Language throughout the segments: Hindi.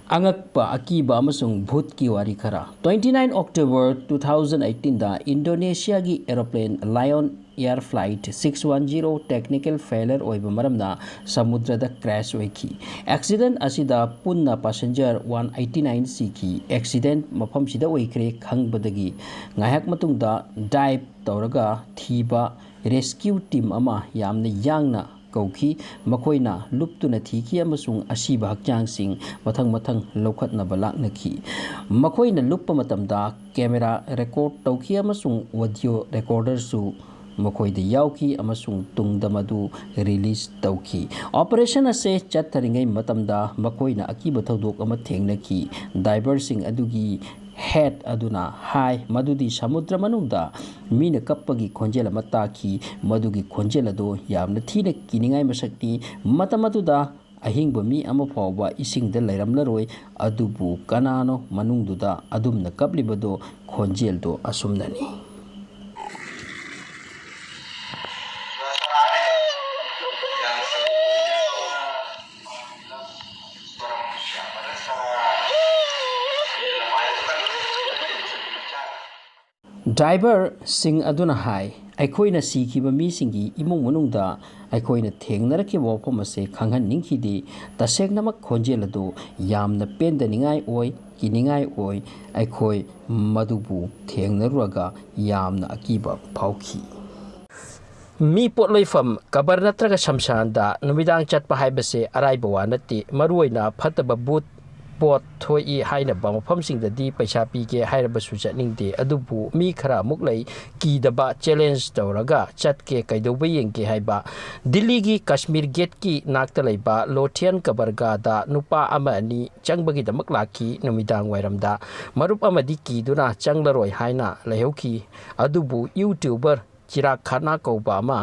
Angakpa akiba amasung bhut ki wari khara 29 October 2018 da Indonesia gi aeroplane Lion Air Flight 610 technical failure oiba maramna samudra da crash oiki accident asida punna passenger 189 siki accident mafam sida oikre khangbadagi ngayak matung da dive tawraga thiba rescue team ama yamna yangna कौखी मखोइना लुप्तुना थीकी अमसुंग असीबा हक्चांगसिंग मथंग मथंग लौखतनबा लाक्नखी मखोइना लुप्पा मतमदा कैमरा रिकॉर्ड तौखी अमसुंग ऑडियो रिकॉर्डरसु मखोइदा याउखी अमसुंग तुंगदा मदु रिलीज तौखी ऑपरेशन असे चत्तरिंगै मतमदा मखोइना अकीबा थौदोक अमा थेंगनखी डाइवर्सिंग अदुगी हेड अदुना हाई मदुदी समुद्र मनुंगदा मीना कप्पगी खोंजेल अमा ताखी मदुगी खोंजेल अदो यामना थीना किनिंगाई मसक्ति मतमदुदा अहिंगबा मी अमा फावबा इसिंगदा लैरमलरोय अदुबु कनानो मनुंगदुदा अदुमना कपलिबदो खोंजेलदो असुमननी ड्राइवर सिंह अदुना हाई अखोइना सीखिबा मीसिंगी इमुंग मनुंगदा अखोइना थेंगनरके वफम असे खंगहन निंखिदे तसेंगनमक खोंजेल अदो यामना पेंदनिंगाई ओय किनिंगाई ओय अखोइ मदुबु थेंगनरुगा यामना अकीबा फाउखी मी पोटलोइफम कबर नत्रगा शमशानदा नुमिदांग चटपा हाइबसे अराइबा वा नत्ते मरुइना फतबा बुत पोट थोई हाइनबा मफमसिंगददी पैसा पीगे हाइरबसु चटनिंगदे अदुबु मी खरा मुक्लै कीदबा चैलेंज तौरगा चटके कैदौबा येंगे हाइबा दिल्ली की कश्मीर गेट की नाक्ता लैबा लोथियन कबरगादा नुपा अमा अनि चंगबगिदमक लाखी नुमिदांग वाइरमदा मरुप अमदी कीदुना चंगलरोय हाइना लैहौखी अदुबु यूट्यूबर चिराग खाना कौबा अमा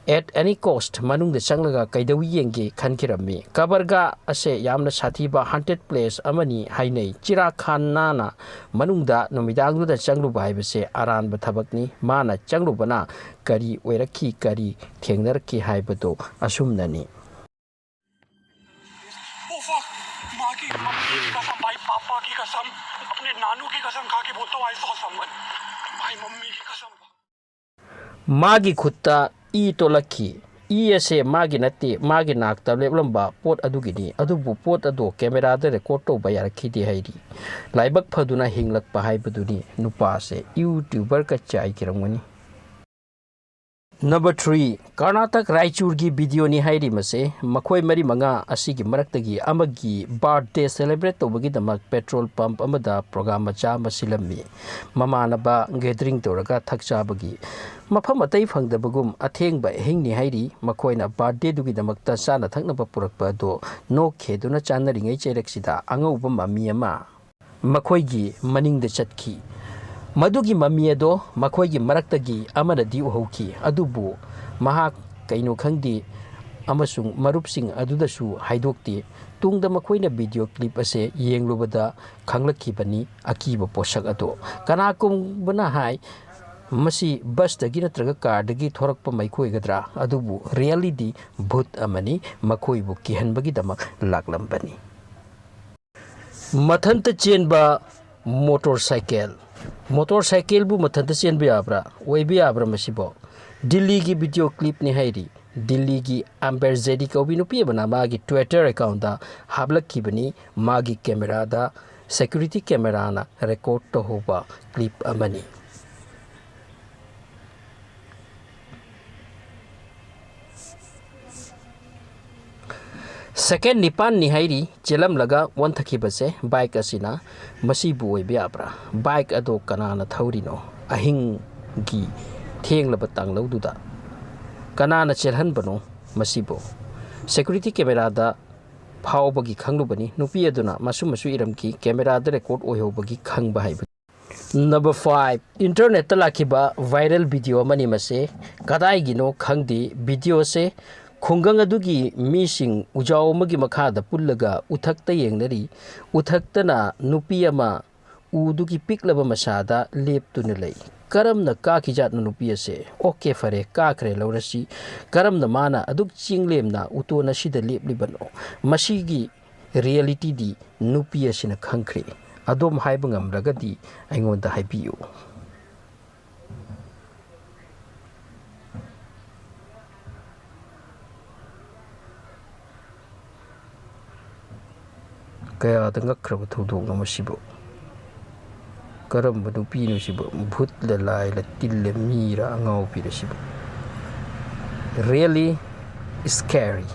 at any cost manung de changlaga kaidawi yenge khankirammi kabarga ase yamna sathiba haunted place amani hainei chira khan nana manungda nomidangdu da changlu bai bese aran ba thabakni mana changlu bana kari oirakhi kari thengnar ki haibado asumnani माँ की कसम भाई पापा की कसम अपने नानू की कसम खा के बोलता हूँ ऐसा समझ भाई मम्मी की कसम मागी खुत्ता ई तोलखी ई असे मागी नत्ते मागी नाक्ता लेबलंबा पोट अदुगिनी अदुबु पोट अदो कैमरा दे रिकॉर्ड तौबा यारखीदे हाइरी लाइबक फदुना हिंगलकपा हाइबदुनी नुपा से यूट्यूबर का चाय किरमगनी नंबर 3 कर्नाटक रायचूर की वीडियो नि हाइरी मसे मखोय मरी मंगा असिगी मरक्तगी अमगी बर्थडे सेलिब्रेट तौबगिदमक पेट्रोल पंप अमदा प्रोग्राम मचा मसिलम्मी ममानबा गैदरिंग तौरगा थकचाबगी मफम अतै फंगदबगुम अथेंगबा हिंगनि हाइरी मखोयना बर्थडे दुगिदमकता चाना थकनबा पुरकपा दो नो खेदुना चानरिङै चेरेक्सिदा अंगौबा ममी अमा मखोयगी मनिंगदा चटखी मधुगी ममी अदो मखोयगी मरक्तगी अमनदी उहौखी अदुबु महाक कैनो खंगदी अमसुंग मरुपसिंग अदुदसु हाइदोक्ते तुंगदा मखोयना वीडियो क्लिप असे येंगलुबदा खंगलखिबनी अकीबा पोषक अदो कनाकुंबना हाय मसी बस दगी नत्रगा कार दगी थोरकपा मैखोयगद्रा अदुबु रियलिटी भूत अमनी मखोयबु किहनबगी दमक लाकलंबनी मथंत चेनबा मोटरसाइकिल बु मथंत चेनबा याब्रा ओइबा याब्रा मसिबो दिल्ली की वीडियो क्लिप नि हाइरी दिल्ली की एम्बर जेडी कौबी नुपी बना मागी ट्विटर अकाउंट दा हाबलखिबनी मागी कैमरा दा सिक्योरिटी कैमरा ना रिकॉर्ड तो होबा क्लिप अमनी सेकेंड निपान निहाइरी चेलम लगा वन थकी बसे बाइक असिना मसीबु ओइबे आब्रा बाइक अदो कनाना थौरिनो अहिंग की थेंगलब तांगलौदुदा कनाना चेलहनबनो मसीबो सिक्योरिटी कैमरा दा फावबगी खंगलुबनी नुपी अदुना मसु मसु इरम की कैमरा दा रिकॉर्ड ओइहोबगी खंगबा हाइब नंबर 5 इंटरनेट लाखिबा वायरल वीडियो मनी मसे कदाइगिनो खंगदी वीडियो से खुंगंग अदुगी मीसिंग उजाव मगी मखादा पुल्लगा उथक्ता येंगनरी उथक्तना नुपी अमा उदुगी पिकलबा मसादा लेपतुन लई करमना काकी जातना नुपी असे ओके फरे काखरे लौरसी करमना माना अदुक चिंगलेमना उतोना सिदा लेपलिबनो मसीगी ꯔꯤꯌꯦꯂꯤꯇꯤꯗꯤ ꯅꯨꯄꯤ ꯑꯁꯤꯅ ꯈꯪꯈ꯭ꯔꯦ ꯑꯗꯣꯝ ꯍꯥꯏꯕ ꯉꯝꯂꯒꯗꯤ ꯑꯩꯉꯣꯟꯗ ꯍꯥꯏꯕꯤꯌꯨ ꯀꯌꯥꯗ ꯉꯛꯈ꯭ꯔꯕ ꯊꯧꯗꯣꯛꯅꯣ ꯃꯁꯤꯕꯨ ꯀꯔꯝꯕ ꯅꯨꯄꯤꯅꯣ ꯁꯤꯕꯨ ꯚꯨꯠꯂ ꯂꯥꯏꯂ ꯇꯤꯜꯂ ꯃꯤꯔ ꯑꯉꯥꯎꯕꯤꯔ ꯁꯤꯕꯨ really scary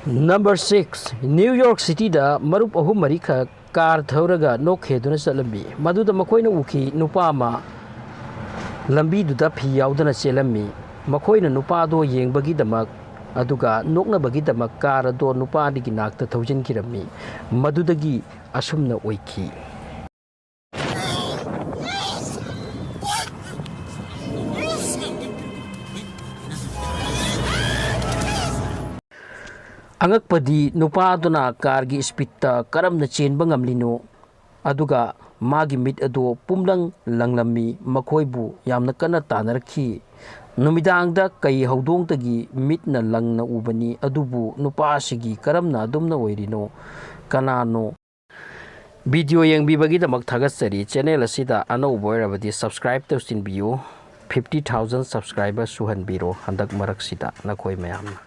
Number 6 New York City da marup ahum marikha car thauraga nokheduna chalambi maduda makoina uki nupa ma lambi duda phi yaudana chelammi makoina nupa do yengbagi damak aduga noknabagi damak car do nupa digi nakta thoujin kirammi madudagi asumna oiki angakpadi nupa aduna kargi speedta karamna chenba ngamlino aduga magi mit ado pumlang langlammi makhoibu yamna kana tanarki numidangda kai haudongtagi mitna langna ubani adubu nupa asigi karamna adumna oirino kanano video yengbibagi damak thagatsari channel asida anaubo oirabadi subscribe tausinbiyo 50,000 subscribers suhanbiro handak maraksida nakoi mayamna